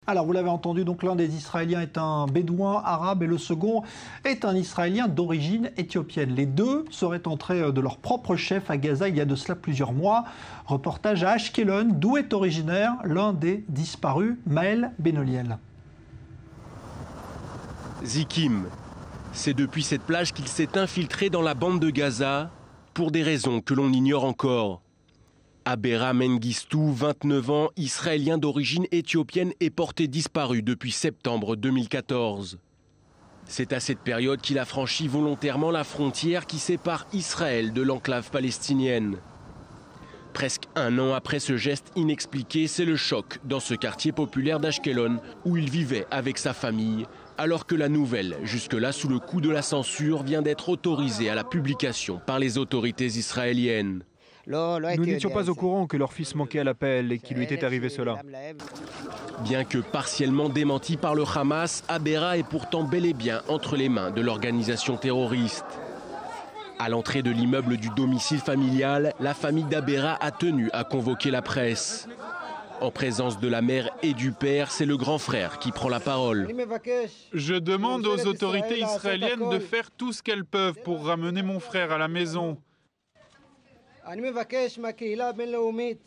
Alors vous l'avez entendu, donc l'un des Israéliens est un bédouin arabe et le second est un Israélien d'origine éthiopienne. Les deux seraient entrés de leur propre chef à Gaza il y a de cela plusieurs mois. Reportage à Ashkelon, d'où est originaire l'un des disparus, Maël Benoliel. Zikim, c'est depuis cette plage qu'il s'est infiltré dans la bande de Gaza pour des raisons que l'on ignore encore. Abera Mengistou, 29 ans, israélien d'origine éthiopienne, est porté disparu depuis septembre 2014. C'est à cette période qu'il a franchi volontairement la frontière qui sépare Israël de l'enclave palestinienne. Presque un an après ce geste inexpliqué, c'est le choc dans ce quartier populaire d'Ashkelon où il vivait avec sa famille, alors que la nouvelle, jusque-là sous le coup de la censure, vient d'être autorisée à la publication par les autorités israéliennes. Nous n'étions pas au courant que leur fils manquait à l'appel et qu'il lui était arrivé cela. Bien que partiellement démenti par le Hamas, Abera est pourtant bel et bien entre les mains de l'organisation terroriste. À l'entrée de l'immeuble du domicile familial, la famille d'Abera a tenu à convoquer la presse. En présence de la mère et du père, c'est le grand frère qui prend la parole. Je demande aux autorités israéliennes de faire tout ce qu'elles peuvent pour ramener mon frère à la maison.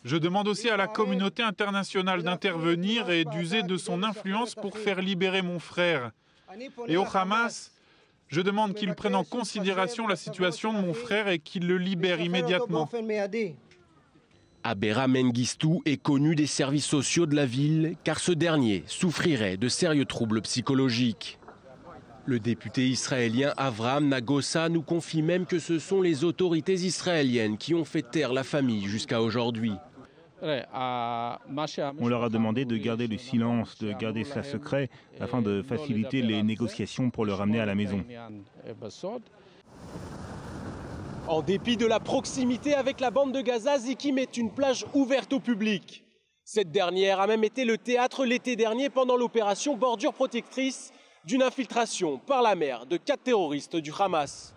Je demande aussi à la communauté internationale d'intervenir et d'user de son influence pour faire libérer mon frère. Et au Hamas, je demande qu'il prenne en considération la situation de mon frère et qu'il le libère immédiatement. Abera Mengistou est connu des services sociaux de la ville car ce dernier souffrirait de sérieux troubles psychologiques. Le député israélien Avraham Nagosa nous confie même que ce sont les autorités israéliennes qui ont fait taire la famille jusqu'à aujourd'hui. On leur a demandé de garder le silence, de garder ça secret afin de faciliter les négociations pour le ramener à la maison. En dépit de la proximité avec la bande de Gaza, Zikim est une plage ouverte au public. Cette dernière a même été le théâtre l'été dernier pendant l'opération Bordure protectrice d'une infiltration par la mer de 4 terroristes du Hamas.